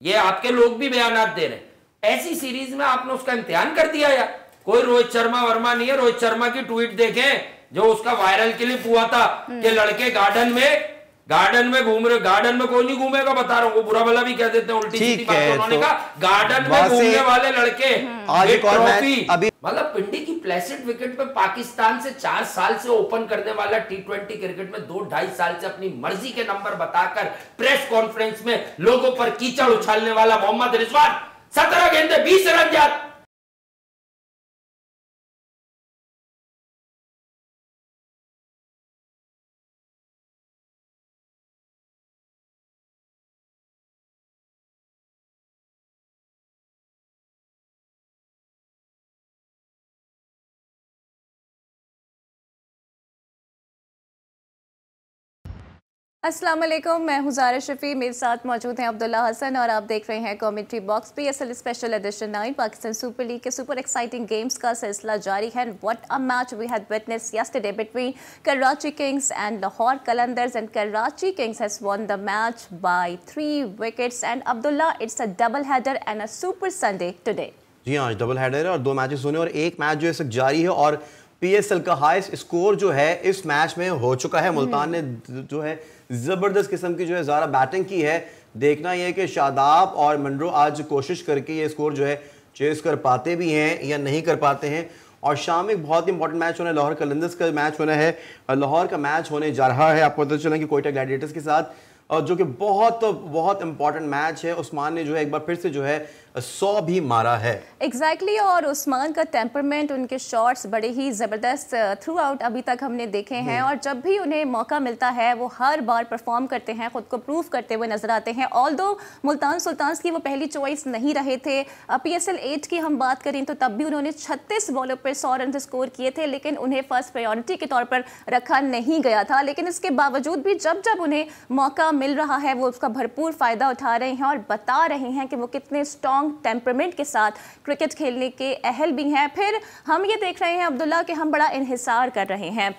ये आपके लोग भी बयानात दे रहे हैं। ऐसी सीरीज में आपने उसका इम्तिहान कर दिया यार। कोई रोहित शर्मा वर्मा नहीं है। रोहित शर्मा की ट्वीट देखें जो उसका वायरल क्लिप हुआ था कि लड़के गार्डन में घूम रहे। गार्डन में कोई नहीं घूमेगा, बता रहा हूँ। वो बुरा भला भी कह देते हैं, उल्टी सीधी बात। उन्होंने कहा गार्डन में घूमने वाले लड़के आज एक और ट्रॉफी। अभी मतलब पिंडी की प्लेसिड विकेट पे पाकिस्तान से 4 साल से ओपन करने वाला T20 क्रिकेट में 2-2.5 साल से अपनी मर्जी के नंबर बताकर प्रेस कॉन्फ्रेंस में लोगों पर कीचड़ उछालने वाला मोहम्मद रिजवान 17 गेंदे 20 रन यार। अस्सलाम वालेकुम, मैं हूं ज़ारा शफी। मेरे साथ मौजूद हैं अब्दुल्ला हसन और आप देख रहे हैं commentary box. PSL special edition 9 Pakistan super league के सुपर एक्साइटिंग गेम्स का सिलसिला जारी है। What a match we had witness yesterday between Karachi Kings and Lahore Qalandars, and Karachi Kings has won the match by 3 wickets. And Abdullah, it's a double header and a super Sunday today. जी हाँ, double header है और 2 matches होने और एक match जो है सब जारी है। और PSL का हाईएस्ट स्कोर जो है इस मैच में हो चुका है। मुल्तान ने जो है जबरदस्त किस्म की जो है ज़रा बैटिंग की है। देखना यह है कि शादाब और मंडरो आज कोशिश करके ये स्कोर जो है चेस कर पाते भी हैं या नहीं कर पाते हैं। और शाम में एक बहुत ही इंपॉर्टेंट मैच होना है, लाहौर कलंदर्स का मैच होना है। लाहौर का मैच होने जा रहा है, आपको पता चला कि कोयटा ग्लैडिएटर्स के साथ, जो कि बहुत बहुत इंपॉर्टेंट मैच है। उस्मान ने जो है एक बार फिर से जो है 100 भी मारा है। एग्जैक्टली और उस्मान का टेम्परमेंट, उनके शॉट्स बड़े ही ज़बरदस्त थ्रू आउट अभी तक हमने देखे हैं। और जब भी उन्हें मौका मिलता है वो हर बार परफॉर्म करते हैं, ख़ुद को प्रूव करते हुए नजर आते हैं। ऑल्दो मुल्तान सुल्तान्स की वो पहली चॉइस नहीं रहे थे। PSL 8 की हम बात करें तो तब भी उन्होंने 36 बॉलों पर 100 रन स्कोर किए थे, लेकिन उन्हें फर्स्ट प्रायोरिटी के तौर पर रखा नहीं गया था। लेकिन इसके बावजूद भी जब जब उन्हें मौका मिल रहा है वो उसका भरपूर फ़ायदा उठा रहे हैं और बता रहे हैं कि वो कितने स्ट्रॉन्ग टेम्परमेंट के साथ क्रिकेट खेलने के अहल भी हैं। फिर हम ये देख रहे हैं अब्दुल्ला कि हम बड़ा इन्हिसार कर रहे हैं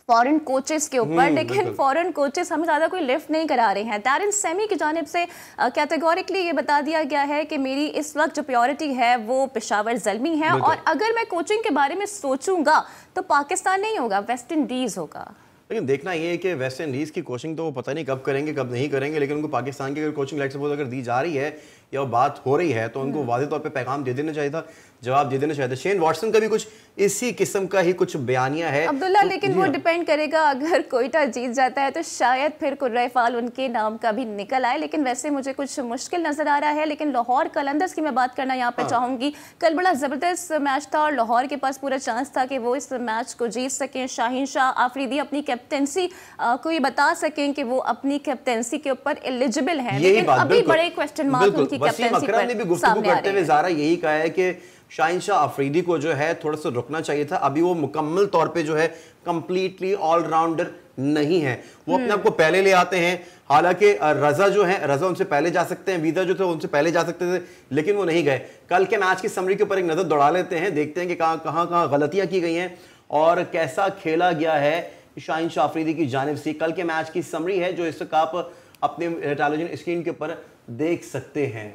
फॉरेन कोचेस के ऊपर, लेकिन फॉरेन कोचेस हमें ज़्यादा कोई लिफ्ट नहीं करा रहे हैं। डैरेन सेमी की जानिब से कैटेगोरिकली ये बता दिया गया है कि मेरी इस वक्त जो प्रायोरिटी है वो पेशावर ज़ल्मी है, और अगर मैं कोचिंग के बारे में सोचूंगा तो पाकिस्तान नहीं होगा, वेस्ट इंडीज़ होगा। लेकिन देखना ये है कि वेस्ट इंडीज़ की कोचिंग तो वो पता नहीं कब करेंगे कब नहीं करेंगे, लेकिन उनको पाकिस्तान की अगर कोचिंग लाइक सपोज अगर दी जा रही है या वो बात हो रही है तो उनको वाज़ेह तौर पे पैगाम दे देना चाहिए था, जवाब दे देना चाहिए था। शेन वॉटसन का भी कुछ इसी किस्म का ही कुछ बयानिया है अब्दुल्ला, तो, लेकिन वो डिपेंड करेगा, अगर कोयटा जीत जाता है तो शायद फिर कुर्रा फाल उनके नाम का भी निकल आए, लेकिन वैसे मुझे कुछ मुश्किल नजर आ रहा है। लेकिन लाहौर कलंदर्स की मैं बात करना यहाँ पे चाहूंगी। कल बड़ा ज़बरदस्त मैच था और लाहौर के पास पूरा चांस था कि वो इस मैच को जीत सकें। शाहीन शाह आफरीदी अपनी कैप्टेंसी को ये बता सकें कि वो अपनी कैप्टेंसी के ऊपर एलिजिबल हैं, लेकिन अभी बड़े क्वेश्चन मार्क उनकी कैप्टेंसी पर सामने आ रहे हैं। ज़ारा यही कहा है कि शाहीन शाह अफरीदी को जो है थोड़ा सा रुकना चाहिए था। अभी वो मुकम्मल तौर पे जो है कंप्लीटली ऑलराउंडर नहीं है, वो अपने आप को पहले ले आते हैं। हालांकि रजा जो है, रजा उनसे पहले जा सकते हैं, वीदा जो थे उनसे पहले जा सकते थे, लेकिन वो नहीं गए। कल के मैच की समरी के ऊपर एक नजर दौड़ा लेते हैं, देखते हैं कि कहां गलतियां की गई हैं और कैसा खेला गया है शाहीन शाह अफरीदी की जानिब से। कल के मैच की समरी है जो इस वक्त आप अपने टेलीविजन स्क्रीन के ऊपर देख सकते हैं।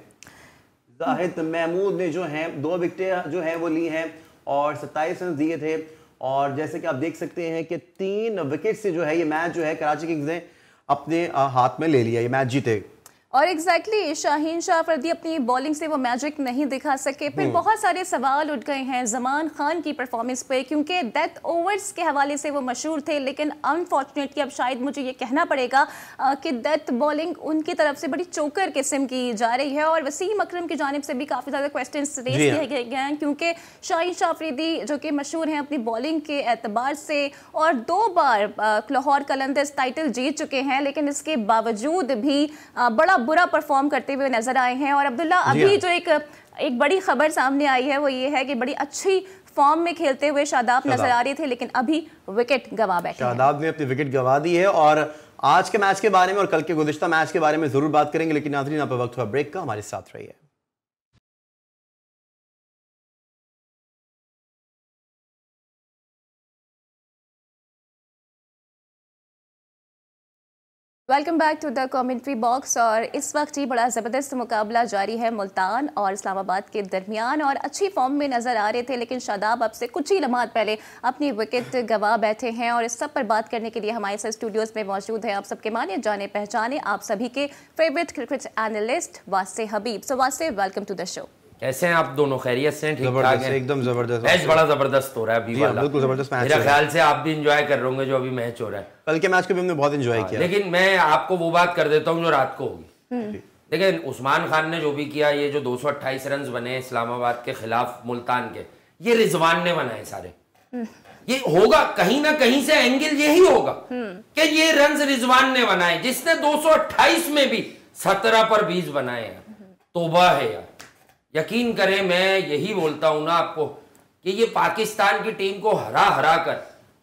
जाहिद महमूद ने जो है 2 विकेटें जो है वो ली हैं और 27 रन दिए थे। और जैसे कि आप देख सकते हैं कि 3 विकेट से जो है ये मैच जो है कराची किंग्स ने अपने हाथ में ले लिया, ये मैच जीते। और एग्जैक्टली शाहीन शाह अफरीदी अपनी बॉलिंग से वो मैजिक नहीं दिखा सके। फिर बहुत सारे सवाल उठ गए हैं जमान खान की परफॉर्मेंस पे, क्योंकि डेथ ओवर्स के हवाले से वो मशहूर थे, लेकिन अनफॉर्चुनेटली अब शायद मुझे ये कहना पड़ेगा कि डेथ बॉलिंग उनकी तरफ से बड़ी चोकर किस्म की जा रही है। और वसीम अकरम की जानिब से भी काफ़ी ज़्यादा क्वेश्चन रेज किए गए हैं, क्योंकि शाहीन शाह अफरीदी जो कि मशहूर हैं अपनी बॉलिंग के एतबार से और 2 बार लाहौर कलंदर्स टाइटल जीत चुके हैं, लेकिन इसके बावजूद भी बड़ा बुरा परफॉर्म करते हुए नजर आए हैं। और अब्दुल्ला, अभी जो एक बड़ी खबर सामने आई है वो ये है कि बड़ी अच्छी फॉर्म में खेलते हुए शादाब नजर आ रहे थे, लेकिन अभी विकेट गवा बैठे। शादाब ने अपनी विकेट गवा दी है और आज के मैच के बारे में और कल के गुज़िश्ता मैच के बारे में जरूर बात करेंगे, लेकिन नाज़रीन आप वक्त हुआ ब्रेक का, हमारे साथ रहिए। Welcome back to the commentary box. और इस वक्त ही बड़ा ज़बरदस्त मुकाबला जारी है मुल्तान और इस्लामाबाद के दरमियान, और अच्छी फॉर्म में नज़र आ रहे थे, लेकिन शादाब अब से कुछ ही लम्हात पहले अपनी विकेट गंवा बैठे हैं। और इस सब पर बात करने के लिए हमारे साथ स्टूडियोज़ में मौजूद है आप सबके माने जाने पहचाने, आप सभी के favourite cricket analyst Wasay Habib. So Wasay, welcome to the show. कैसे हैं आप दोनों? खैरियत से? ठीक ठाक हैं? एकदम जबरदस्त मैच बड़ा जबरदस्त हो रहा है अभी वाला। बिल्कुल जबरदस्त मैच। मेरा ख्याल से आप भी एंजॉय कर रहे होंगे जो अभी मैच हो रहा है। कल के मैच को भी हमने बहुत एंजॉय किया। लेकिन मैं आपको वो बात कर देता हूँ जो रात को होगी। देखिए, उस्मान खान ने जो भी किया, ये जो 228 रन बने इस्लामाबाद के खिलाफ मुल्तान के, ये रिजवान ने बनाए सारे। ये होगा कहीं ना कहीं से एंगल यही होगा कि ये रन रिजवान ने बनाए, जिसने 228 में भी 17 पर 20 बनाए हैं। तौबा है यार, यकीन करें, मैं यही बोलता हूं ना आपको कि ये पाकिस्तान की टीम को हरा हरा कर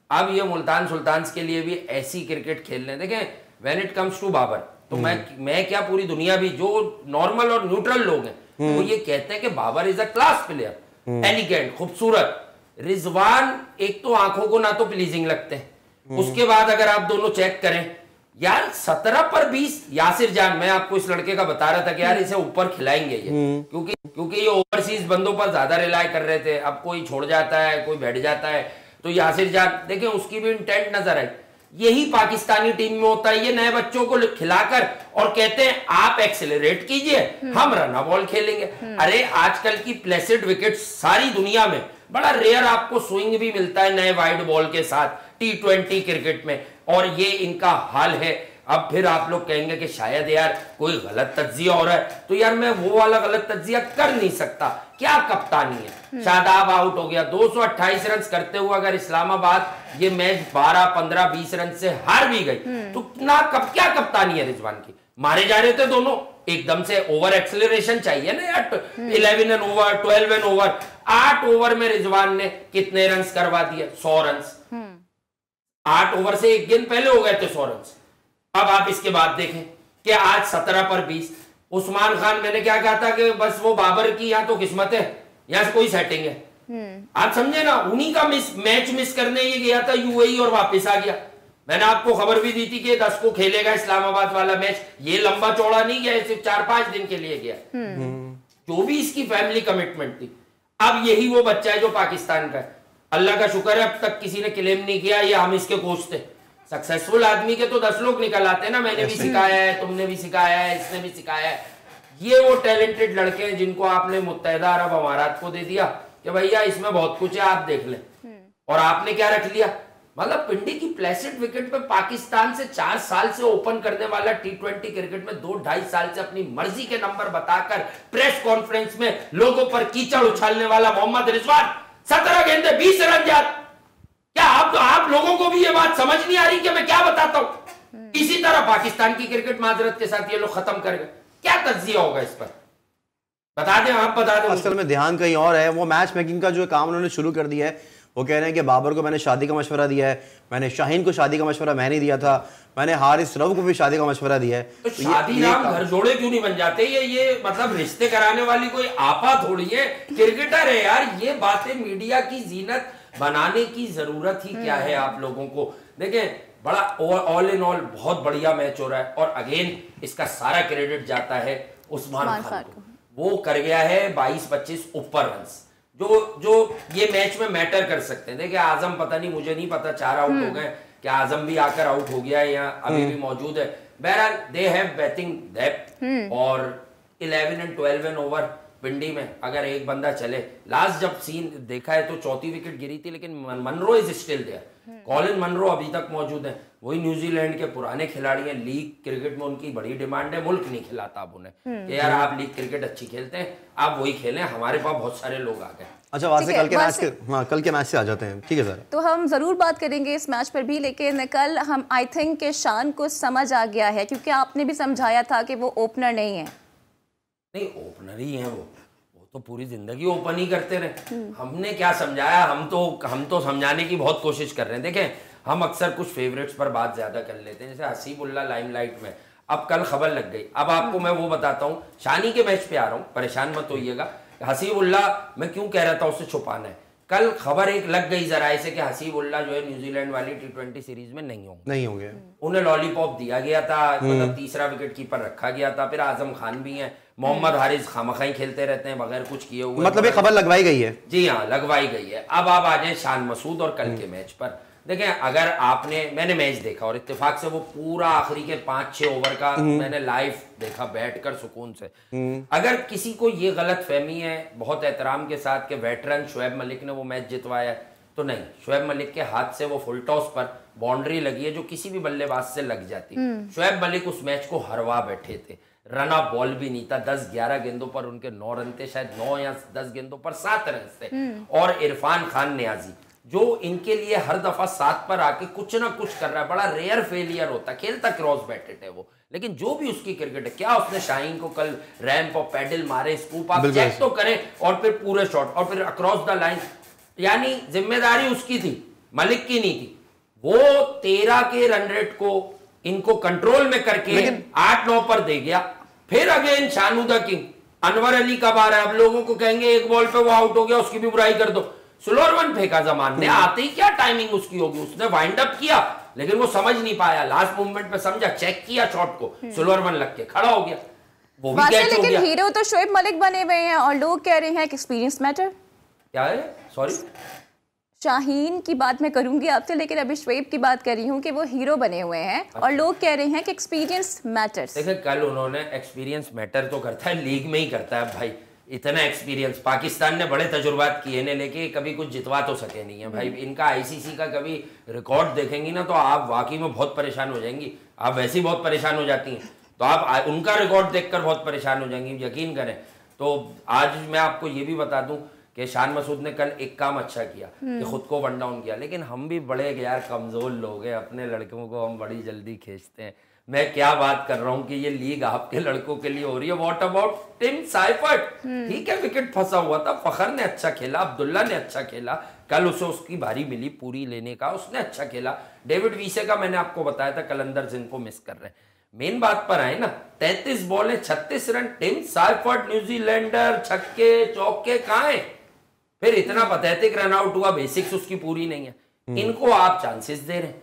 अब ये मुल्तान सुल्तान्स के लिए भी ऐसी क्रिकेट खेलने। देखें, when it comes to Babar, तो मैं क्या, पूरी दुनिया भी जो नॉर्मल और न्यूट्रल लोग हैं वो ये कहते हैं कि Babar is a class player, elegant, खूबसूरत। रिजवान एक तो आंखों को ना तो प्लीजिंग लगते हैं, उसके बाद अगर आप दोनों चेक करें यार 17 पर 20, यासिर जान, मैं आपको इस लड़के का बता रहा था कि यार इसे ऊपर खिलाएंगे ये, क्योंकि ये ओवरसीज बंदों पर ज्यादा रिलाय कर रहे थे। अब कोई छोड़ जाता है, कोई बैठ जाता है, तो यासिर जान देखें उसकी भी इंटेंट नजर आई। यही पाकिस्तानी टीम में होता है, ये नए बच्चों को खिलाकर और कहते हैं आप एक्सेलरेट कीजिए, हम रन बॉल खेलेंगे। अरे आजकल की प्लेसिड विकेट सारी दुनिया में बड़ा रेयर आपको स्विंग भी मिलता है नए वाइड बॉल के साथ T20 क्रिकेट में, और ये इनका हाल है। अब फिर आप लोग कहेंगे कि शायद यार कोई गलत तज्जिया हो रहा है, तो यार मैं वो वाला गलत तज्जिया कर नहीं सकता। क्या कप्तानी है, शादाब आउट हो गया, 228 रन करते हुए अगर इस्लामाबाद ये मैच 12, 15, 20 रन से हार भी गई, तो क्या कप्तानी है रिजवान की? मारे जा रहे थे दोनों, एकदम से ओवर एक्सेलरेशन चाहिए ना यार। 11 and over, 12 and over, 8 over में रिजवान ने कितने रन करवा दिए? 100 रन। 8 ओवर से एक गेंद पहले हो गए थे 100 रन। अब आप इसके बाद देखें कि आज 17 पर 20, उस्मान खान, मैंने क्या कहा था कि बस वो बाबर की यहाँ तो किस्मत है, यहाँ से कोई सेटिंग है। आप समझे ना, उन्हीं का मैच मिस करने ये गया था यूएई और वापस आ गया। मैंने आपको खबर भी दी थी कि 10 को खेलेगा इस्लामाबाद वाला मैच, ये लंबा चौड़ा नहीं गया, सिर्फ 4-5 दिन के लिए गया। जो भी इसकी फैमिली कमिटमेंट थी। अब यही वो बच्चा है जो पाकिस्तान का है। अल्लाह का शुक्र है अब तक किसी ने क्लेम नहीं किया ये हम इसके कोच थे। सक्सेसफुल आदमी के तो 10 लोग निकल आते हैं ना, मैंने भी सिखाया है, तुमने भी सिखाया है, इसने भी सिखाया है। ये वो टैलेंटेड लड़के हैं जिनको आपने मुत्तहिदा अरब अमारात को दे दिया कि भैया इसमें बहुत कुछ है, आप देख लें, और आपने क्या रख लिया? मतलब पिंडी की प्लेसिड विकेट पे पाकिस्तान से 4 साल से ओपन करने वाला T20 क्रिकेट में 2-2.5 साल से अपनी मर्जी के नंबर बताकर प्रेस कॉन्फ्रेंस में लोगों पर कीचड़ उछालने वाला मोहम्मद रिजवान, 17 गेंदे 20 रन यार। क्या आप लोगों को भी ये बात समझ नहीं आ रही कि मैं क्या बताता हूं? इसी तरह पाकिस्तान की क्रिकेट माजरत के साथ ये लोग खत्म कर गए। क्या तज्जिया होगा इस पर? बता दें, आप बता दें। असल में ध्यान कहीं और है। वो मैच मेकिंग का जो काम उन्होंने शुरू कर दिया है, वो कह रहे हैं कि बाबर को मैंने शादी का मशवरा दिया है, मैंने शाहीन को शादी का मशवरा मैंने दिया था, मैंने हारिस रऊफ को भी शादी का मशवरा दिया है। तो शादी नाम घर जोड़े क्यों नहीं बन जाते? ये मतलब रिश्ते कराने वाली कोई आपा थोड़ी है, क्रिकेटर है यार। ये बातें मीडिया की जीनत बनाने की जरूरत ही क्या है आप लोगों को? देखें, बड़ा ऑल इन ऑल बहुत बढ़िया मैच हो रहा है, और अगेन इसका सारा क्रेडिट जाता है उस्मान खान को। वो कर गया है 22-25 ऊपर रन, जो ये मैच में मैटर कर सकते हैं। देखिए, आजम पता नहीं, मुझे नहीं पता 4 आउट हो गए कि आजम भी आकर आउट हो गया है या अभी भी मौजूद है। बहरहाल दे हैव बैटिंग डेप्थ, और 11 एंड 12 एंड ओवर पिंडी में अगर एक बंदा चले। लास्ट जब सीन देखा है तो 4थी विकेट गिरी थी, लेकिन Munro is still there. Colin Munro अभी तक मौजूद है, वही न्यूजीलैंड के पुराने खिलाड़ी हैं। लीग क्रिकेट में उनकी बड़ी डिमांड है, मुल्क नहीं खिलाता अब उन्हें कि यार आप लीग क्रिकेट अच्छी खेलते हैं, आप वही खेलें, हमारे पास बहुत सारे लोग आ गए। अच्छा, वहां से कल के मैच से आ जाते हैं, ठीक है सर? तो हम जरूर बात करेंगे इस मैच पर भी, लेकिन कल हम आई थिंक के शान को समझ आ गया है, क्योंकि आपने भी समझाया था कि वो ओपनर नहीं है। नहीं, ओपनर ही है वो तो पूरी जिंदगी ओपन ही करते रहे। हमने क्या समझाया? हम तो समझाने की बहुत कोशिश कर रहे हैं। देखें, हम अक्सर कुछ फेवरेट्स पर बात ज्यादा कर लेते हैं, जैसे हसीबुल्ला लाइमलाइट में। अब कल खबर लग गई। अब आपको मैं वो बताता हूँ, शानी के मैच पे आ रहा हूँ, परेशान मत होइएगा। हसीबुल्ला मैं क्यों कह रहा था उसे छुपाना है, कल खबर एक लग गई जरा से कि हसीबुल्लाह जो है न्यूजीलैंड वाली T20 सीरीज में नहीं होंगे। उन्हें लॉलीपॉप दिया गया था, मतलब तीसरा विकेट कीपर रखा गया था। फिर आजम खान भी हैं, मोहम्मद हारिस खामखाई खेलते रहते हैं बगैर कुछ किए हुए, मतलब ये खबर लगवाई गई है। जी हाँ, लगवाई गई है। अब आप आ जाए शान मसूद और कल के मैच पर। देखें, अगर मैंने मैच देखा और इत्तेफाक से वो पूरा आखिरी के 5-6 ओवर का मैंने लाइव देखा बैठकर सुकून से। अगर किसी को ये गलत फहमी है बहुत एहतराम के साथ कि वेटरन शोएब मलिक ने वो मैच जितवाया, तो नहीं, शोएब मलिक के हाथ से वो फुल टॉस पर बाउंड्री लगी है जो किसी भी बल्लेबाज से लग जाती। शोएब मलिक उस मैच को हरवा बैठे थे, रन ऑफ बॉल भी नहीं था। 10-11 गेंदों पर उनके 9 रन थे, शायद 9 या 10 गेंदों पर 7 रन थे। और इरफान खान नियाजी जो इनके लिए हर दफा 7 पर आके कुछ ना कुछ कर रहा है, बड़ा रेयर फेलियर होता, खेलता क्रॉस बैटेड है वो, लेकिन जो भी उसकी क्रिकेट है, क्या उसने शाहीन को कल रैंप और पैडल मारे, स्कूप आप चेक तो करें, और फिर पूरे शॉट और फिर अक्रॉस द लाइन, यानी जिम्मेदारी उसकी थी, मलिक की नहीं थी। वो 13 के रन रेट को इनको कंट्रोल में करके 8-9 पर दे गया। फिर again Shanu the king, Anwar Ali का बार है, अब लोगों को कहेंगे एक बॉल पे वो आउट हो गया, उसकी भी बुराई कर दो। स्लोअर वन फेंका जमान ने, आते ही क्या टाइमिंग उसकी होगी, उसने वाइंड अप किया लेकिन वो समझ नहीं पाया, लास्ट मूवमेंट पे समझा, चेक किया शॉट को, स्लोअर वन लग के खड़ा हो गया, वो भी कैच हो गया। हीरो तो शोएब मलिक बने हुए हैं और लोग कह रहे हैं कि एक्सपीरियंस मैटर। क्या है? सॉरी, शाहीन की बात मैं करूंगी आपसे, लेकिन अभी शोएब की बात कर रही हूँ कि वो हीरो बने हुए हैं। अच्छा। और लोग कह रहे हैं कि एक्सपीरियंस मैटर्स। देखिए, कल उन्होंने एक्सपीरियंस मैटर तो करता है, लीग में ही करता है भाई, इतना एक्सपीरियंस पाकिस्तान ने बड़े तजुर्बात किए ने, लेकिन कभी कुछ जितवा तो सके नहीं है भाई। इनका आईसीसी का कभी रिकॉर्ड देखेंगी ना तो आप वाकई में बहुत परेशान हो जाएंगी, आप वैसे ही बहुत परेशान हो जाती हैं, तो आप उनका रिकॉर्ड देखकर बहुत परेशान हो जाएंगी, यकीन करें। तो आज मैं आपको ये भी बता दूं कि शान मसूद ने कल एक काम अच्छा किया कि खुद को वन डाउन किया, लेकिन हम भी बड़े यार कमजोर लोग हैं, अपने लड़कों को हम बड़ी जल्दी खींचते हैं। मैं क्या बात कर रहा हूं कि ये लीग आपके लड़कों के लिए हो रही है। What about Tim Seifert? ठीक है, विकेट फंसा हुआ था, फखर ने अच्छा खेला, अब्दुल्ला ने अच्छा खेला, कल उसे उसकी बारी मिली पूरी लेने का, उसने अच्छा खेला। डेविड वीसे का मैंने आपको बताया था कलंदर जिनको मिस कर रहे हैं। मेन बात पर आए ना, 33 ball 36 run, Tim Seifert New Zealander, छक्के चौके कहां है? फिर इतना पैथेटिक रन आउट हुआ, बेसिक्स उसकी पूरी नहीं है। इनको आप चांसेस दे रहे हैं,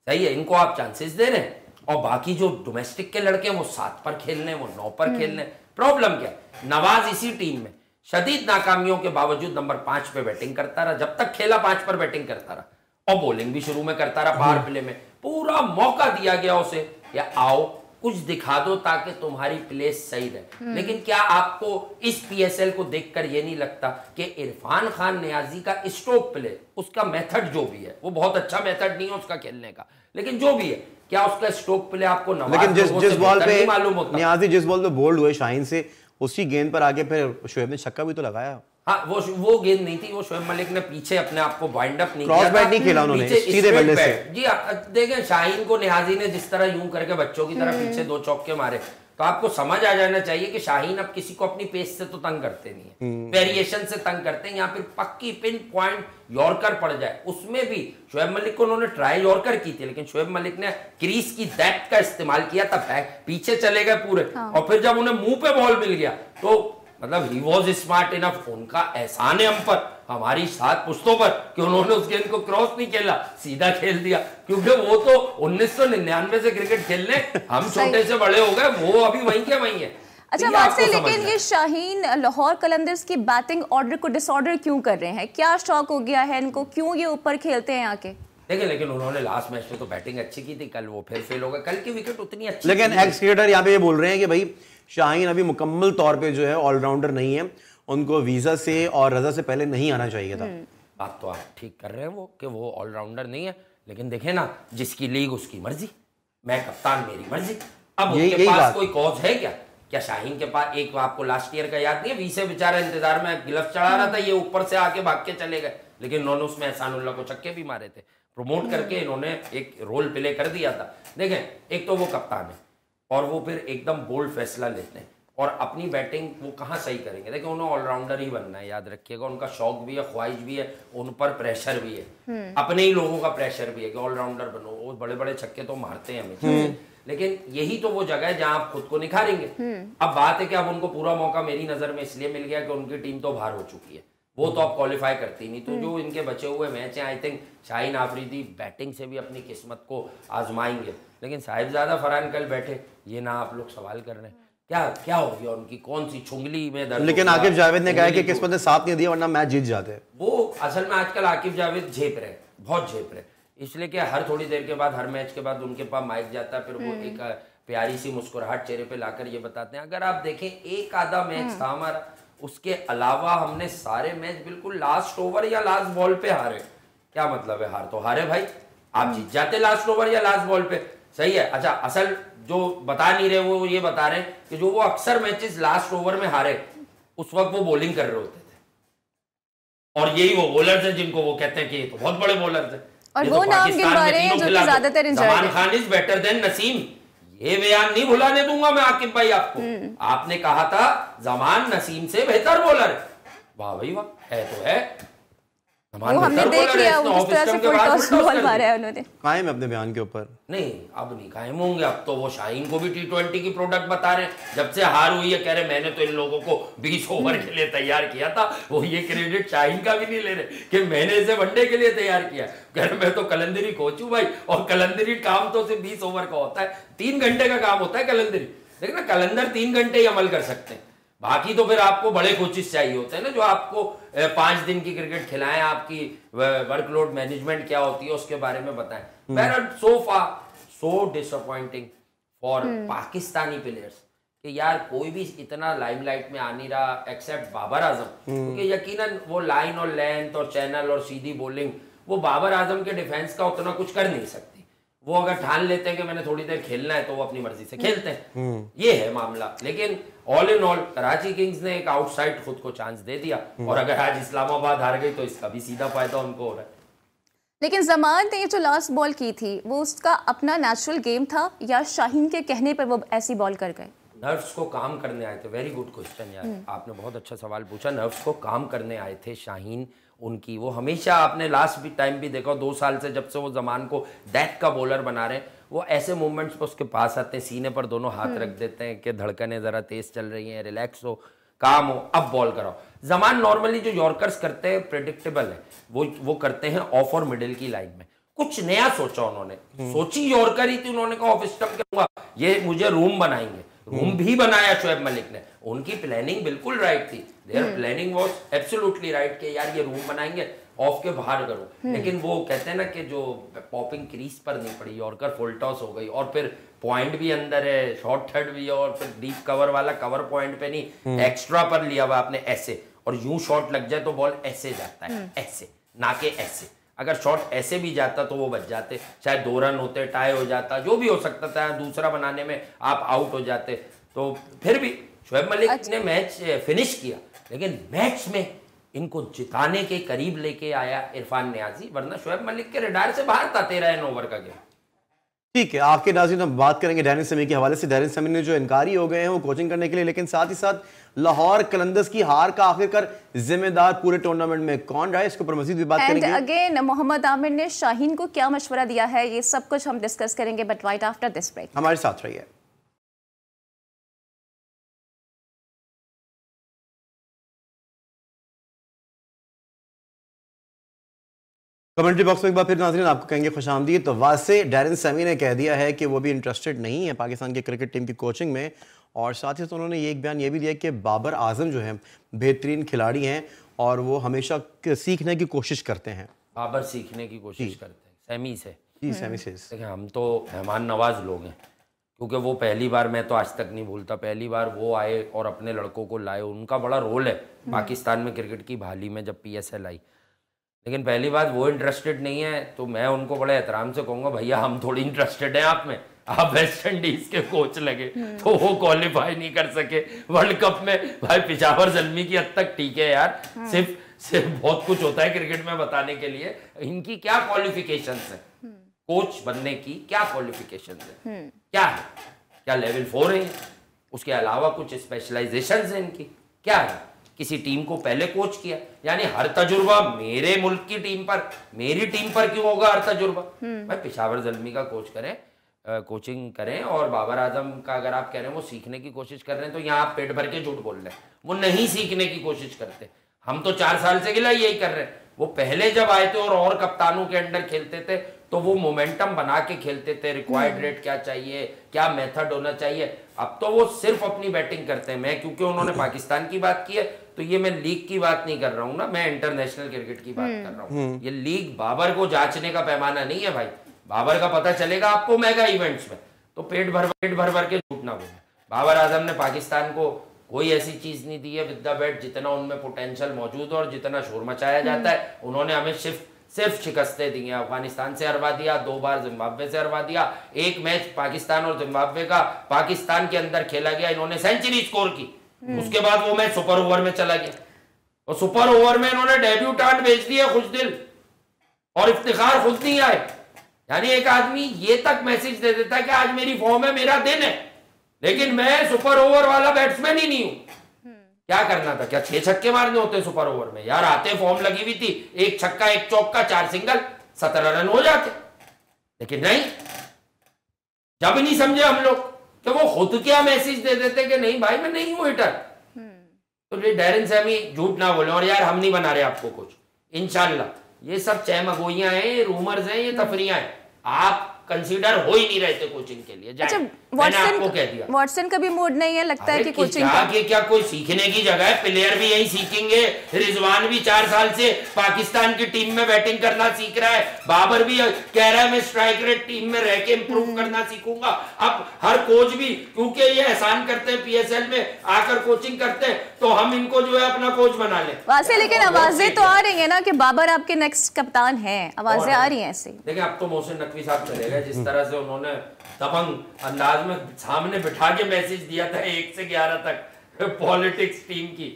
सही है, इनको आप चांसेस दे रहे हैं, और बाकी जो डोमेस्टिक के लड़के हैं वो 7 पर खेल रहे हैं, वो 9 पर खेल रहे हैं। प्रॉब्लम क्या है? नवाज इसी टीम में शदीद नाकामियों के बावजूद नंबर 5 पे बैटिंग करता रहा, जब तक खेला 5 पर बैटिंग करता रहा, और बॉलिंग भी शुरू में करता रहा। पावर प्ले में पूरा मौका दिया गया उसे, या आओ कुछ दिखा दो ताकि तुम्हारी प्लेस सही रहे। लेकिन क्या आपको इस पीएसएल को देखकर ये नहीं लगता कि इरफान खान नियाजी का स्ट्रोक प्ले, उसका मेथड जो भी है, वो बहुत अच्छा मेथड नहीं है उसका खेलने का, लेकिन जो भी है, क्या उसका स्ट्रोक प्ले आपको लेकिन जिस बॉल पे मालूम होता, नियाजी जिस बॉल पे बोल्ड हुए शाहीन से, उसी गेंद पर आगे फिर शोएब ने छक्का भी तो लगाया। हाँ, वो गेंद नहीं थी, वो शोएब मलिक ने पीछे अपने आप को वाइंड अप नहीं किया, क्रॉस बैट नहीं खेला उन्होंने, सीधे बल्ले से। जी देखें, शाहीन को नियाजी ने जिस तरह यूं करके बच्चों की तरह पीछे 2 चौके मारे, तो आपको समझ आ जाना चाहिए कि शाहीन अब किसी को अपनी पेस से तो तंग करते नहीं है, वेरिएशन से तंग करते हैं, या फिर पक्की पिन पॉइंट यॉर्कर पड़ जाए। उसमें भी शोएब मलिक को उन्होंने ट्राई यॉर्कर की थी, लेकिन शोएब मलिक ने क्रीज की डेप्थ का इस्तेमाल किया था, पीछे चले गए पूरे। हाँ। और फिर जब उन्हें मुंह पे बॉल मिल गया तो मतलब ही वॉज स्मार्ट इनफ, उनका एहसान है हम पर, हमारी 7 पुश्तों पर, कि उन्होंने उस गेंद को क्रॉस नहीं खेला, सीधा खेल दिया, क्योंकि वो तो 1999 से क्रिकेट खेलने, हम छोटे से बड़े हो गए, वो अभी वहीं के वहीं है। अच्छा बात से, लेकिन ये शाहीन लाहौर कलंदर्स की बैटिंग ऑर्डर को डिसऑर्डर क्यों कर रहे हैं? क्या शौक हो गया है इनको, क्यों ये ऊपर खेलते हैं आके? देखिए, लेकिन उन्होंने लास्ट मैच में तो बैटिंग अच्छी की थी, कल वो फिर फेल हो गए, कल की विकेट उतनी अच्छी। लेकिन एक्स क्रिकेटर यहाँ पे ये बोल रहे हैं कि भाई शाहीन अभी मुकम्मल तौर पे जो है ऑलराउंडर नहीं है, उनको वीजा से और रजा से पहले नहीं आना चाहिए था। बात तो आप ठीक कर रहे हैं वो कि वो ऑलराउंडर नहीं है, लेकिन देखे ना, जिसकी लीग उसकी मर्जी, मैं कप्तान मेरी मर्जी। अब उनके पास कोई कॉज है क्या शाहीन के पास? एक आपको लास्ट ईयर का याद नहीं है, वीसे बेचारा इंतजार में गिलफ चढ़ा रहा था, ये ऊपर से आके भाग के चले गए, लेकिन उन्होंने उसमें एहसानुल्लाह को छक्के भी मारे थे, प्रमोट करके इन्होंने एक रोल प्ले कर दिया था। देखें, एक तो वो कप्तान है और वो फिर एकदम बोल्ड फैसला लेते हैं, और अपनी बैटिंग वो कहाँ सही करेंगे? देखिए, उन्हें ऑलराउंडर ही बनना है, याद रखिएगा, उनका शौक भी है, ख्वाहिश भी है, उन पर प्रेशर भी है, अपने ही लोगों का प्रेशर भी है कि ऑलराउंडर बनो। वो बड़े बड़े छक्के तो मारते हैं हमें, लेकिन यही तो वो जगह है जहां आप खुद को निखारेंगे। अब बात है कि अब उनको पूरा मौका मेरी नजर में इसलिए मिल गया कि उनकी टीम तो बाहर हो चुकी है, वो तो आप क्वालिफाई करती नहीं। तो जो इनके बचे हुए मैच हैं, I think Shaheen Afridi batting से भी अपनी किस्मत को आजमाएंगे। लेकिन साहिबजादा फरहान कल बैठे, ये ना आप लोग सवाल कर रहे हैं क्या क्या हो गया उनकी, कौन सी छुंगली में दर्द। लेकिन आकिब जावेद ने कहा कि किस्मत ने साथ नहीं दिया वरना मैच जीत जाते। वो असल में आजकल आकिब जावेद झेप रहे, बहुत झेप रहे, इसलिए कि हर थोड़ी देर के बाद, हर मैच के बाद उनके पास माइक जाता है, फिर वो एक प्यारी सी मुस्कुराहट चेहरे पे लाकर ये बताते हैं। अगर आप देखें एक आधा मैच था हमारा, उसके अलावा हमने सारे मैच बिल्कुल लास्ट ओवर या लास्ट बॉल पे हारे। क्या मतलब है, हार तो हारे भाई, आप जीत जाते लास्ट ओवर या लास्ट बॉल पे, सही है। अच्छा, असल जो बता नहीं रहे वो ये बता रहे हैं कि जो वो अक्सर मैचेस लास्ट ओवर में हारे, उस वक्त वो बॉलिंग कर रहे होते थे, और यही वो बॉलर्स हैं जिनको वो कहते हैं कि ये तो बहुत बड़े बॉलर्स हैं। और वो नाम गिन पा रहे हैं जो कि ज्यादातर injured Salman Khan is better than Naseem, ये बयान नहीं भुलाने दूंगा मैं आकिब भाई आपको। आपने कहा था जमान नसीम से बेहतर बॉलर है, वाह भाई वाह, है तो है। वो हमने देख लिया, वो किस तरह से फुल टॉस बॉल मारा है उन्होंने। कायम है अपने बयान के ऊपर? नहीं, अब नहीं कायम होंगे। अब तो वो शाहीन को भी T20 की प्रोडक्ट बता रहे हैं, जब से हार हुई है कह रहे मैंने तो इन लोगों को 20 ओवर के लिए तैयार किया था। वो ये क्रेडिट शाहीन का भी नहीं ले रहे कि मैंने इसे वनडे के लिए तैयार किया, कह रहे मैं तो कलंदरी कोच हूं भाई, और कलंदरी काम तो सिर्फ 20 ओवर का होता है, 3 घंटे का काम होता है कलंदरी। लेकिन ना कलंदर 3 घंटे ही अमल कर सकते हैं, बाकी तो फिर आपको बड़े कोचेस चाहिए होते हैं ना, जो आपको 5 दिन की क्रिकेट खिलाएं, आपकी वर्कलोड मैनेजमेंट क्या होती है उसके बारे में बताएं। बहरहाल so far so disappointing for Pakistani players कि यार कोई भी इतना लाइमलाइट में आ नहीं रहा एक्सेप्ट बाबर आजम, क्योंकि यकीनन वो लाइन और लेंथ और चैनल और सीधी बॉलिंग, वो बाबर आजम के डिफेंस का उतना कुछ कर नहीं सकती। वो अगर ठान लेते हैं कि मैंने थोड़ी देर खेलना है तो वो अपनी मर्जी से खेलते हैं, ये है मामला। लेकिन all in all Karachi Kings ने एक आउटसाइड खुद को चांस दे दिया, और अगर आज इस्लामाबाद हार गई तो इसका भी सीधा फायदा उनको हो रहा है। लेकिन जमान ने जो लास्ट बॉल की थी वो उसका अपना नेचुरल गेम था या शाहीन के कहने पर वो ऐसी बॉल कर गए? नर्व्स को काम करने आए थे। वेरी गुड क्वेश्चन यार, आपने बहुत अच्छा सवाल पूछा। नर्व्स को काम करने आए थे शाहीन उनकी। वो हमेशा, आपने लास्ट भी टाइम भी देखा 2 साल से जब से वो जमान को डेथ का बॉलर बना रहे हैं, वो ऐसे मूवमेंट्स पर उसके पास आते हैं, सीने पर दोनों हाथ रख देते हैं कि धड़कनें ज़रा तेज़ चल रही हैं, रिलैक्स हो, काम हो, अब बॉल कराओ। जमान नॉर्मली जो यॉर्कर्स करते हैं प्रेडिक्टेबल है, वो करते हैं ऑफ और मिडिल की लाइन में। कुछ नया सोचा उन्होंने, सोची यॉर्कर ही थी, उन्होंने कहा ऑफ स्टंप करूंगा, ये मुझे रूम बनाएंगे, रूम भी बनाया शोएब मलिक ने। उनकी प्लानिंग बिल्कुल राइट थी, there planning was absolutely right कि यार ये रूम बनाएंगे, ऑफ के बाहर करो। लेकिन वो कहते हैं ना कि जो पॉपिंग क्रीज पर नहीं पड़ी, यॉर्कर फुल टॉस हो गई, और फिर पॉइंट भी अंदर है, शॉर्ट थर्ड भी है, और फिर डीप कवर वाला कवर पॉइंट पे नहीं, एक्स्ट्रा पर लिया हुआ आपने ऐसे, और यूं शॉट लग जाए तो बॉल ऐसे जाता है, ऐसे ना के ऐसे। अगर शॉट ऐसे भी जाता तो वो बच जाते, चाहे 2 रन होते, टाई हो जाता, जो भी हो सकता था, दूसरा बनाने में आप आउट हो जाते। तो फिर भी शोएब मलिक ने मैच फिनिश किया, लेकिन मैच में इनको जिताने के करीब लेके आया इरफान नियाजी, वरना शोएब मलिक के रडार से बाहर था 13 ओवर का गेम। ठीक है, आपके नाज़रीन हम बात करेंगे डैनियल समी के हवाले से। डैनियल समी ने जो इनकारी हो गए हैं वो कोचिंग करने के लिए, लेकिन साथ ही साथ लाहौर कलंदर्स की हार का आखिरकार जिम्मेदार पूरे टूर्नामेंट में कौन रहा है, इसके ऊपर मजीद भी बात करेंगे। अगेन मोहम्मद आमिर ने शाहीन को क्या मशवरा दिया है, ये सब कुछ हम डिस्कस करेंगे, but right after this break. हमारे साथ रहिए। कमेंट्री बॉक्स में एक बार फिर नाज़रीन आपको कहेंगे खुशामदीद। तो वासे डैरेन समी ने कह दिया है कि वो भी इंटरेस्टेड नहीं है पाकिस्तान की क्रिकेट टीम की कोचिंग में, और साथ ही साथ उन्होंने ये एक बयान ये भी दिया कि बाबर आजम जो है बेहतरीन खिलाड़ी हैं और वो हमेशा सीखने की कोशिश करते हैं। बाबर सीखने की कोशिश करते हैं सैमी से। जी सैमी से। देखिए हम तो मेहमान नवाज लोग हैं, क्योंकि वो पहली बार, मैं तो आज तक नहीं भूलता, पहली बार वो आए और अपने लड़कों को लाए। उनका बड़ा रोल है पाकिस्तान में क्रिकेट की बहाली में जब PSL आई, लेकिन पहली बात वो इंटरेस्टेड नहीं है। तो मैं उनको बड़े एहतराम से कहूँगा, भैया हम थोड़ी इंटरेस्टेड हैं आप में। आप वेस्ट इंडीज के कोच लगे तो वो क्वालिफाई नहीं कर सके वर्ल्ड कप में। भाई पेशावर ज़ल्मी की हद तक ठीक है यार, सिर्फ बहुत कुछ होता है क्रिकेट में बताने के लिए। इनकी क्या क्वालिफिकेशंस है, कोच बनने की क्या क्वालिफिकेशंस है, क्या है, क्या लेवल 4 है, उसके अलावा कुछ स्पेशलाइजेशंस है इनकी, क्या है? किसी टीम को पहले कोच किया, यानी हर तजुर्बा मेरे मुल्क की टीम पर, मेरी टीम पर क्यों होगा हर तजुर्बा? भाई पेशावर ज़ल्मी का कोच करें, कोचिंग करें। और बाबर आजम का अगर आप कह रहे हैं वो सीखने की कोशिश कर रहे हैं, तो यहाँ आप पेट भर के झूठ बोल रहे हैं, वो नहीं सीखने की कोशिश करते। हम तो 4 साल से गिला यही कर रहे हैं। वो पहले जब आए थे और कप्तानों के अंडर खेलते थे तो वो मोमेंटम बना के खेलते थे, रिक्वायर्ड रेट क्या चाहिए, क्या मेथड होना चाहिए। अब तो वो सिर्फ अपनी बैटिंग करते हैं। मैं क्योंकि उन्होंने पाकिस्तान की बात की है तो ये मैं लीग की बात नहीं कर रहा हूँ ना, मैं इंटरनेशनल क्रिकेट की बात कर रहा हूँ। ये लीग बाबर को जांचने का पैमाना नहीं है भाई। बाबर का पता चलेगा आपको मेगा इवेंट्स में, तो पेट भर के झूठ ना बोले। बाबर आजम ने पाकिस्तान को कोई ऐसी चीज नहीं दी है विद द बैट जितना उनमें पोटेंशियल मौजूद है और जितना शोर मचाया जाता है। उन्होंने हमें सिर्फ शिकस्तें दी हैं। अफगानिस्तान से हरवा दिया, 2 बार जिम्बाब्वे से हरवा दिया। एक मैच पाकिस्तान और जिम्बाब्वे का पाकिस्तान के अंदर खेला गया, इन्होंने सेंचुरी स्कोर की। उसके बाद वो मैच सुपर ओवर में चला गया और सुपर ओवर में इन्होंने डेब्यूटांट भेज दिया खुशदिल, और इफ्तिखार खुद नहीं आए। यानी एक आदमी ये तक मैसेज दे देता है कि आज मेरी फॉर्म है, मेरा दिन है, लेकिन मैं सुपर ओवर वाला बैट्समैन ही नहीं हूं। क्या करना था? क्या 6 छक्के मारने होते सुपर ओवर में? यार आते फॉर्म लगी हुई थी, 1 छक्का 1 चौका 4 सिंगल, 17 रन हो जाते। लेकिन नहीं, जब नहीं समझे हम लोग कि वो खुद क्या मैसेज दे देते कि नहीं भाई मैं नहीं हूं हिटर। तो ये डैरेन सैमी झूठ ना बोले। और यार हम नहीं बना रहे आपको कुछ, इंशाल्लाह ये सब चहमगोइयां हैं, ये रूमर्स हैं, ये तफरियां हैं। आप कंसीडर हो ही नहीं रहे थे कोचिंग के लिए। अच्छा, मैंने आपको कह दिया वॉटसन का भी मूड नहीं है लगता है कि कोचिंग का? क्या कोई सीखने की जगह है? प्लेयर भी यही सीखेंगे। रिजवान भी 4 साल से पाकिस्तान की टीम में बैटिंग करना सीख रहा है। बाबर भी कह रहा है मैं स्ट्राइक रेट टीम में रह के इंप्रूव करना सीखूंगा। अब हर कोच भी, क्योंकि ये एहसान करते हैं पीएसएल में आकर कोचिंग करते हैं, तो हम इनको जो है अपना कोच बना ले वैसे। लेकिन आवाजें तो आ रही है ना कि बाबर आपके नेक्स्ट कप्तान हैं, आवाजें आ रही हैं ऐसी। देखिए अब तो मोहसिन नकवी साहब चले गए। जिस तरह से उन्होंने दबंग अंदाज में सामने बिठा के मैसेज दिया था 1 से 11 तक पॉलिटिक्स टीम की,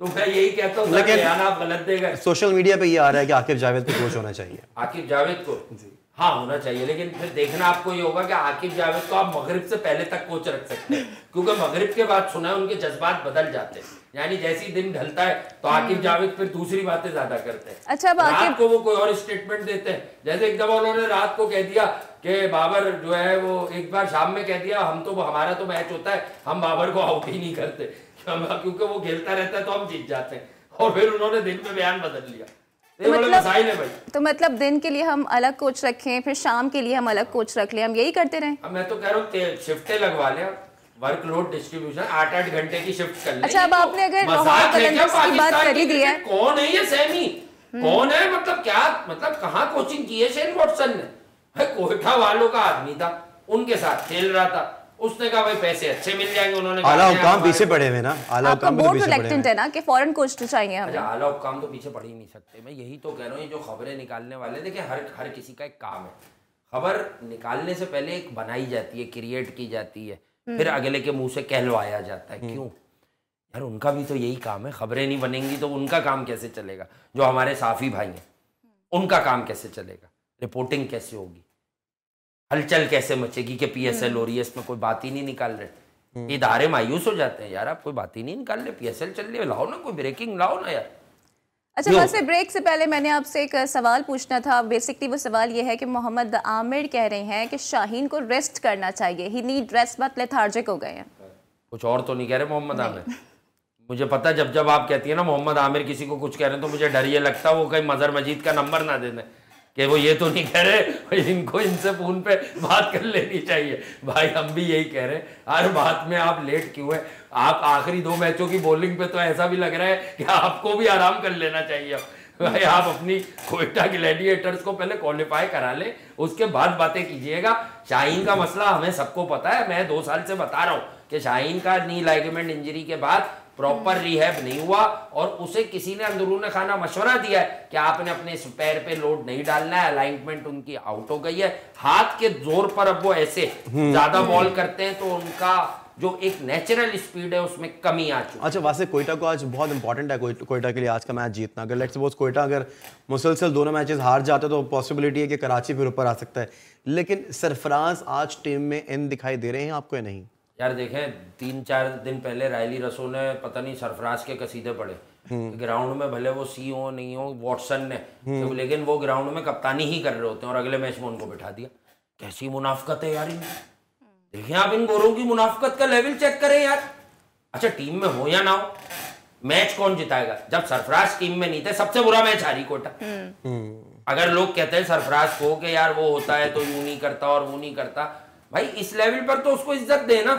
तो मैं यही कहता हूँ आप गलत दे गए। सोशल मीडिया पे ये आ रहा है कि आकिब जावेद को कोच होना चाहिए। आकिब जावेद को हाँ होना चाहिए, लेकिन फिर देखना आपको ये होगा कि आकिब जावेद को आप मगरिब से पहले तक कोच रख सकते हैं, क्योंकि मगरिब के बाद सुना है उनके जज्बात बदल जाते हैं। यानी जैसे ही दिन ढलता है तो आकिब जावेद फिर दूसरी बातें ज्यादा करते हैं। अच्छा, रात को वो कोई और स्टेटमेंट देते हैं। जैसे एक दफा उन्होंने रात को कह दिया कि बाबर जो है वो, एक बार शाम में कह दिया हम तो, हमारा तो मैच होता है, हम बाबर को आउट ही नहीं करते क्योंकि वो खेलता रहता है तो हम जीत जाते हैं। और फिर उन्होंने दिन में बयान बदल लिया। तो मतलब दिन के लिए हम अलग कोच रखें, फिर शाम के लिए हम अलग कोच रख लें, हम यही करते रहें? अब मैं तो कह रहा हूँ शिफ्टें लगवा लें, वर्कलोड डिस्ट्रीब्यूशन 8-8 घंटे की शिफ्ट कर लें। अच्छा, अब आपने अगर की बात कर ही दी है, कौन है ये सैमी? कौन है? मतलब क्या, मतलब कहाँ कोचिंग की है शेन वॉटसन ने? कोयठा वालों का आदमी था, उनके साथ खेल रहा था। उसने कहा भाई पैसे अच्छे मिल जाएंगे। उन्होंने आला हुक्काम पीछे पड़े हुए ना, आला हुक्काम तो पीछे पड़े है ना कि फॉरेन कोच तो चाहिए हमें। अच्छा, आला हुक्काम तो पीछे पड़ ही नहीं सकते। मैं यही तो कह रहा हूँ, ये जो खबरें निकालने वाले, देखिए हर किसी का एक काम है। खबर निकालने से पहले एक बनाई जाती है, क्रिएट की जाती है, फिर अगले के मुंह से कहलवाया जाता है। क्यों यार? उनका भी तो यही काम है। खबरें नहीं बनेंगी तो उनका काम कैसे चलेगा? जो हमारे साफी भाई हैं उनका काम कैसे चलेगा? रिपोर्टिंग कैसे होगी? हलचल कैसे मचेगी कि पीएसएल हो रही है, इसमें कोई बात ही नहीं निकाल रहे। इदारे मायूस हो जाते हैं यार, आप कोई बात ही नहीं निकाल रहे, पीएसएल चल रही है, लाओ ना कोई ब्रेकिंग, लाओ ना यार। अच्छा, वैसे ब्रेक से पहले मैंने आपसे एक सवाल पूछना था। बेसिकली वो सवाल ये है कि मोहम्मद आमिर कह रहे हैं कि शाहीन को रेस्ट करना चाहिए, ही नीड रेस्ट, बहुत लेथार्जिक हो गए हैं। कुछ और तो नहीं कह रहे मोहम्मद आमिर। मुझे पता है जब आप कहती है ना मोहम्मद आमिर किसी को कुछ कह रहे हैं तो मुझे डर ये लगता है वो कहीं मजहर मजीद का नंबर ना दे दें कि वो ये तो नहीं कह रहे, इनको इनसे फोन पे बात कर लेनी चाहिए। भाई हम भी यही कह रहे हैं, हर बात में आप लेट क्यों है? आप आखिरी 2 मैचों की बॉलिंग पे तो ऐसा भी लग रहा है कि आपको भी आराम कर लेना चाहिए। भाई आप अपनी कोयटा ग्लैडिएटर्स को पहले क्वालिफाई करा ले, उसके बाद बातें कीजिएगा। शाहीन का मसला हमें सबको पता है, मैं 2 साल से बता रहा हूँ कि शाहीन का नी लाइगामेंट इंजरी के बाद प्रॉपर रिहैब नहीं हुआ और उसे किसी ने अंदरूनी खाना मशवरा दिया है कि आपने अपने पैर पे लोड नहीं डालना है, अलाइनमेंट उनकी आउट हो गई है। हाथ के जोर पर अब वो ऐसे ज्यादा बॉल करते हैं तो उनका जो एक नेचुरल स्पीड है उसमें कमी आ चुकी है। अच्छा, वैसे कोयटा को आज बहुत इंपॉर्टेंट है कोयटा के लिए आज का मैच जीतना। अगर लेट्स सपोज कोयटा अगर मुसलसल दोनों मैचेस हार जाते तो पॉसिबिलिटी है कि कराची फिर ऊपर आ सकता है। लेकिन सरफराज आज टीम में इन दिखाई दे रहे हैं आपको या नहीं? यार देखें, 3-4 दिन पहले रायली रसो ने पता नहीं सरफराज के कसीदे पढ़े ग्राउंड में, भले वो सीओ नहीं हो वॉटसन ने, तो लेकिन वो ग्राउंड में कप्तानी ही कर रहे होते हैं और अगले मैच में उनको बिठा दिया। कैसी मुनाफकत है यार इनकी। देखिए आप इन गोरों की मुनाफकत का लेवल चेक करें यार। अच्छा टीम में हो या ना हो, मैच कौन जिताएगा? जब सरफराज टीम में नहीं थे, सबसे बुरा मैच हारी कोटा। अगर लोग कहते हैं सरफराज को कि यार वो होता है तो यूं नहीं करता और वो नहीं करता, भाई इस लेवल पर तो उसको इज्जत देना।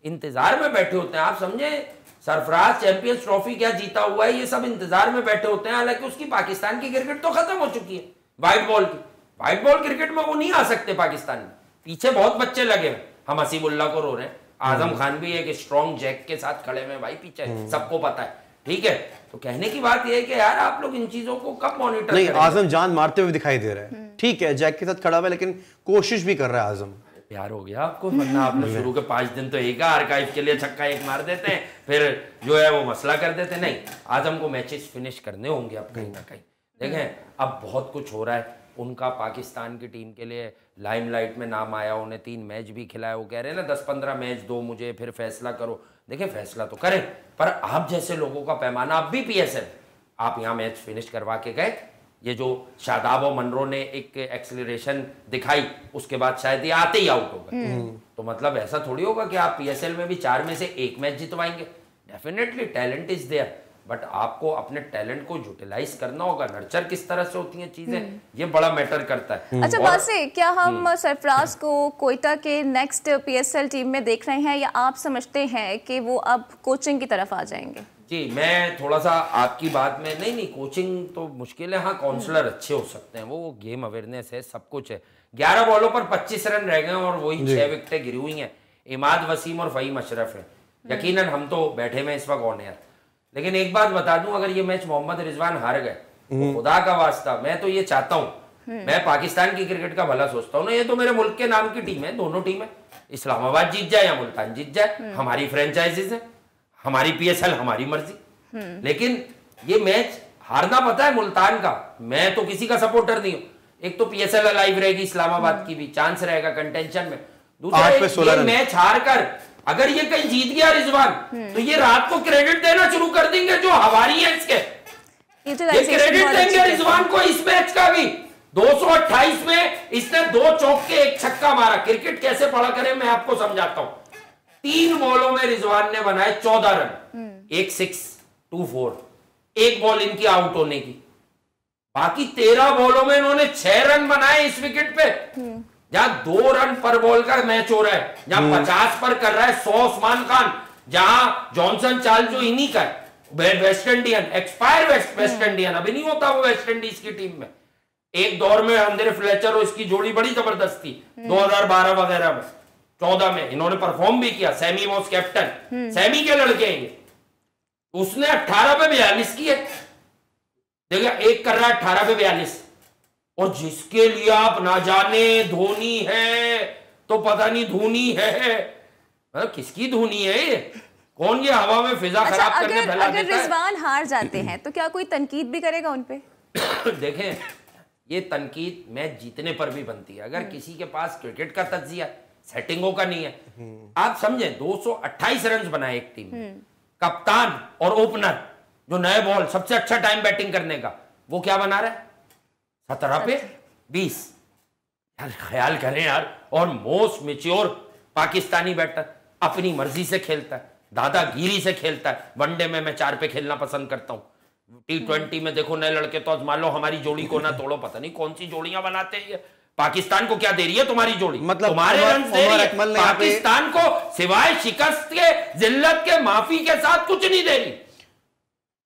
इंतजार में बैठे होते हैं, आप समझे, सरफराज चैंपियंस ट्रॉफी क्या जीता हुआ है, ये सब इंतजार में बैठे होते हैं। हालांकि उसकी पाकिस्तान की क्रिकेट तो खत्म हो चुकी है, व्हाइट बॉल क्रिकेट में वो नहीं आ सकते पाकिस्तान में। पीछे बहुत बच्चे लगे हैं, हम हसीबुल्ला को रो रहे हैं, आजम खान भी एक स्ट्रॉन्ग जैक के साथ खड़े हुए भाई पीछे, सबको पता है, ठीक है। तो कहने की बात यह है कि यार आप लोग इन चीजों को कब मॉनिटर नहीं, आजम जान मारते हुए दिखाई दे रहा है, ठीक है, जैक के साथ खड़ा हुआ है, लेकिन कोशिश भी कर रहा है आजम। प्यार हो गया आपको, वरना आपने शुरू के 5 दिन तो एक आर्काइव के लिए छक्का एक मार देते हैं, फिर जो है वो मसला कर देते हैं। नहीं, आजम को मैचेस फिनिश करने होंगे अब कहीं ना कहीं। देखें अब बहुत कुछ हो रहा है, उनका पाकिस्तान की टीम के लिए लाइमलाइट में नाम आया, उन्हें 3 मैच भी खिलाया। वो कह रहे हैं ना 10-15 मैच दो मुझे, फिर फैसला करो। देखिए फैसला तो करें, पर आप जैसे लोगों का पैमाना, अब भी PSL आप यहाँ मैच फिनिश करवा के गए। ये जो शादाब और मनरो ने एक एक्सेलरेशन दिखाई, उसके बाद शायद ये आते ही आउट हो गए। तो मतलब ऐसा थोड़ी होगा कि आप PSL में भी 4 में से 1 मैच जितवाएंगे। Definitely talent is there, but आपको अपने टैलेंट को यूटिलाइज करना होगा। नर्चर किस तरह से होती हैं चीजें, ये बड़ा मैटर करता है। अच्छा वासे, क्या हम सरफराज को कोयटा के नेक्स्ट PSL टीम में देख रहे हैं, या आप समझते हैं कि वो अब कोचिंग की तरफ आ जाएंगे? जी मैं थोड़ा सा आपकी बात में, नहीं कोचिंग तो मुश्किल है, हाँ काउंसलर अच्छे हो सकते हैं, वो गेम अवेयरनेस है, सब कुछ है। 11 बॉलों पर 25 रन रह गए और वही 6 विकेटें गिरी हुई हैं। इमाद वसीम और फ़हीम अशरफ है। यकीनन हम तो बैठे में इस वक्त ऑन एयर, लेकिन एक बात बता दूं, अगर ये मैच मोहम्मद रिजवान हार गए तो खुदा का वास्ता, मैं तो ये चाहता हूँ, मैं पाकिस्तान की क्रिकेट का भला सोचता हूँ ना, ये तो मेरे मुल्क के नाम की टीम है, दोनों टीमें, इस्लामाबाद जीत जाए या मुल्तान जीत जाए, हमारी फ्रेंचाइजीज है, हमारी PSL हमारी मर्जी। लेकिन ये मैच हारना पता है मुल्तान का, मैं तो किसी का सपोर्टर नहीं हूं। एक तो PSL अलाइव रहेगी, इस्लामाबाद की भी चांस रहेगा कंटेंशन में, दूसरा ये मैच हार कर अगर ये कहीं जीत गया रिजवान, तो ये रात को क्रेडिट देना शुरू कर देंगे जो हवारी है इसके, ये क्रेडिट देंगे रिजवान को इस मैच का भी। 228 में इसने 2 चौके 1 छक्का मारा। क्रिकेट कैसे पढ़ा करें मैं आपको समझाता हूं। 3 बॉलों में रिजवान ने बनाए 14 रन, 1 6 2 4, 1 बॉल इनकी आउट होने की। बाकी 13 बॉलों में इन्होंने 6 रन बनाए इस विकेट पे, जहां 2 रन पर बॉल का मैच हो रहा है, जहां 50 पर कर रहा है 100 उस्मान खान, जहां जॉनसन चार्ल जो इन्हीं का है, West Indian expire West Indian, अभी नहीं होता वो वेस्ट इंडीज की टीम में। एक दौर में अंदर फ्लेचर और इसकी जोड़ी बड़ी जबरदस्त थी 2012 वगैरह में, 14 में इन्होंने परफॉर्म भी किया। सैमी वॉज कैप्टन, सैमी के लड़के हैं ये। उसने 18 पे 42 किए, देखिए एक कर रहा है 18 पे 42, और जिसके लिए आप ना जाने धोनी है तो पता नहीं धोनी है, मतलब किसकी धोनी है ये, कौन ये हवा में फिजा खराब करके फैला देता है। अगर रिजवान हार जाते हैं तो क्या कोई तनकीद भी करेगा उनपे? देखें ये तनकीद मैच जीतने पर भी बनती है, अगर किसी के पास क्रिकेट का तज्जिया सेटिंगों का नहीं है। आप समझे 228 रन बनाए एक टीम में, कप्तान और ओपनर जो नए बॉल सबसे अच्छा टाइम बैटिंग करने का, वो क्या बना रहा है 17 पे 20। यार ख्याल करें यार, और मोस्ट मैच्योर पाकिस्तानी बैटर अपनी मर्जी से खेलता है, दादागिरी से खेलता है। वनडे में मैं 4 पे खेलना पसंद करता हूँ, T20 में देखो नए लड़के तो मान लो हमारी जोड़ी को ना तोड़ो, पता नहीं कौन सी जोड़ियां बनाते हैं। पाकिस्तान को क्या दे रही है तुम्हारी जोड़ी, मतलब तुम्हारे रन दे रही है पाकिस्तान को, सिवाय शिकस्त के जिल्लत के माफी के साथ कुछ नहीं दे रही।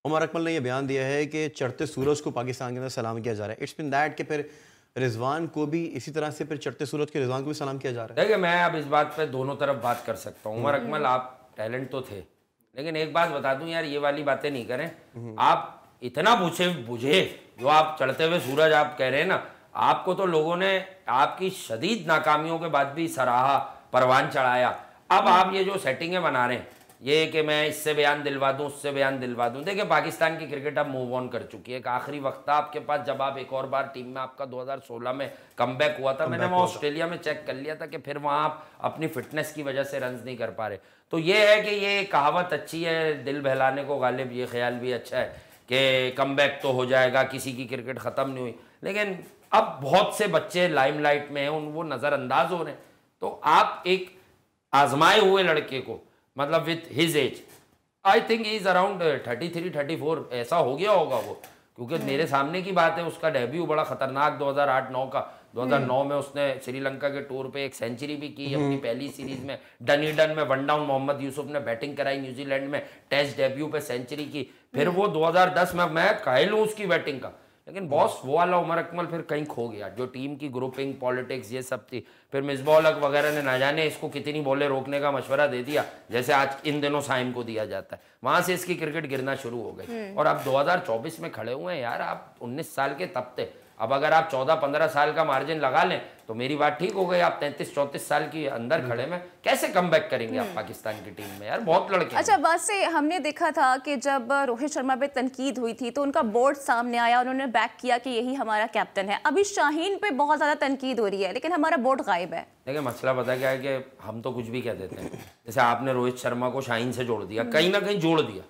उमर अकमल ने यह बयान दिया है कि चढ़ते सूरज को पाकिस्तान के अंदर सलाम किया जा रहा है। इट्स बीन दैट कि फिर रिजवान को भी इसी तरह से फिर चढ़ते सूरज के रिजवान को भी सलाम किया जा रहा है। देखिए मैं अब इस बात पे दोनों तरफ बात कर सकता हूँ। उमर अकमल आप टैलेंट तो थे, लेकिन एक बात बता दूं यार, ये वाली बातें नहीं करें। आप इतना बुझे जो आप चढ़ते हुए सूरज आप कह रहे हैं ना, आपको तो लोगों ने आपकी शदीद नाकामियों के बाद भी सराहा, परवान चढ़ाया। अब आप ये जो सेटिंगें बना रहे हैं, ये कि मैं इससे बयान दिलवा दूं उससे बयान दिलवा दूं, देखिए पाकिस्तान की क्रिकेट अब मूव ऑन कर चुकी है। एक आखिरी वक्त था आपके पास जब आप एक और बार टीम में, आपका 2016 में कमबैक हुआ था, मैंने वहाँ ऑस्ट्रेलिया में चेक कर लिया था कि फिर वहाँ आप अपनी फिटनेस की वजह से रन नहीं कर पा रहे। तो ये है कि ये कहावत अच्छी है, दिल बहलाने को गालिब, ये ख्याल भी अच्छा है कि कमबैक तो हो जाएगा, किसी की क्रिकेट ख़त्म नहीं हुई। लेकिन अब बहुत से बच्चे लाइमलाइट में हैं, वो नज़रअंदाज हो रहे हैं। तो आप एक आजमाए हुए लड़के को, मतलब with his age, I think is around 33-34 ऐसा हो गया होगा वो, क्योंकि मेरे सामने की बात है। उसका डेब्यू बड़ा खतरनाक 2008-9 का 2009 में उसने श्रीलंका के टूर पे एक सेंचुरी भी की अपनी पहली सीरीज में। डनीडन में 1 डाउन मोहम्मद यूसुफ ने बैटिंग कराई न्यूजीलैंड में, टेस्ट डेब्यू पे सेंचुरी की। फिर वो 2010 में, मैं कायल हूं उसकी बैटिंग का, लेकिन बॉस वो वाला उमर अकमल फिर कहीं खो गया। जो टीम की ग्रुपिंग पॉलिटिक्स ये सब थी, फिर मिसबाह उल हक वगैरह ने ना जाने इसको कितनी बॉलें रोकने का मशवरा दे दिया, जैसे आज इन दिनों साइम को दिया जाता है। वहां से इसकी क्रिकेट गिरना शुरू हो गई। और अब 2024 में खड़े हुए हैं यार, आप 19 साल के तब थे। अब अगर आप 14-15 साल का मार्जिन लगा लें तो मेरी बात ठीक हो गई। आप 33-34 साल की अंदर खड़े में कैसे कमबैक करेंगे आप पाकिस्तान की टीम में? यार बहुत लड़के। अच्छा, वैसे हमने देखा था कि जब रोहित शर्मा पे तनकीद हुई थी तो उनका बोर्ड सामने आया, उन्होंने बैक किया कि यही हमारा कैप्टन है। अभी शाहीन पे बहुत ज्यादा तनकीद हो रही है, लेकिन हमारा बोर्ड गायब है। देखिए मसला पता क्या है कि हम तो कुछ भी कह देते हैं। जैसे आपने रोहित शर्मा को शाहीन से जोड़ दिया, कहीं ना कहीं जोड़ दिया।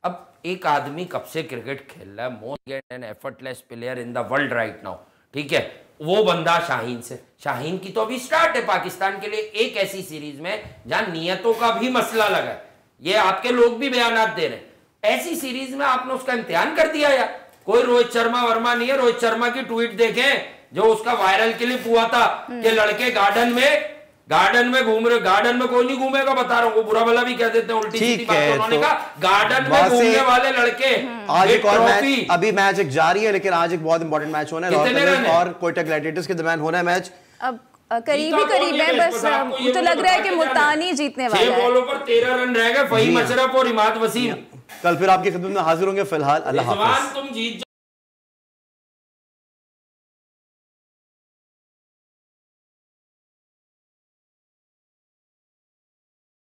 अब एक आदमी कब से क्रिकेट खेल रहा है, most and effortless player in the world right now, ठीक है, वो बंदा शाहीन से। शाहीन की तो अभी स्टार्ट है पाकिस्तान के लिए एक ऐसी सीरीज में जहां नियतों का भी मसला लगा है। ये आपके लोग भी बयानात दे रहे हैं। ऐसी सीरीज में आपने उसका इम्तिहान कर दिया यार। कोई रोहित शर्मा वर्मा नहीं है। रोहित शर्मा की ट्वीट देखें जो उसका वायरल क्लिप हुआ था कि लड़के गार्डन में घूम रहे। गार्डन में कोई नहीं घूमेगा, बता रहा हूँ। वो बुरा भला भी कह देते हैं, उल्टी सीधी बात। उन्होंने कहा गार्डन में घूमने वाले लड़के। आज एक और मैच, अभी मैच एक जारी है, लेकिन आज एक बहुत इंपॉर्टेंट मैच होना है और कोयटा ग्लैडिएटर्स के दरमियान होना है मैच। अब करीब है, बस मुझे लग रहा है कि मुल्तानी जीतने वाला है। 6 बॉलों पर 13 रन रह गए। फहीम अशरफ और इमाद वसीम कल फिर आपकी खिदमत में हाजिर होंगे। फिलहाल अल्लाह हाफिज। तुम जीत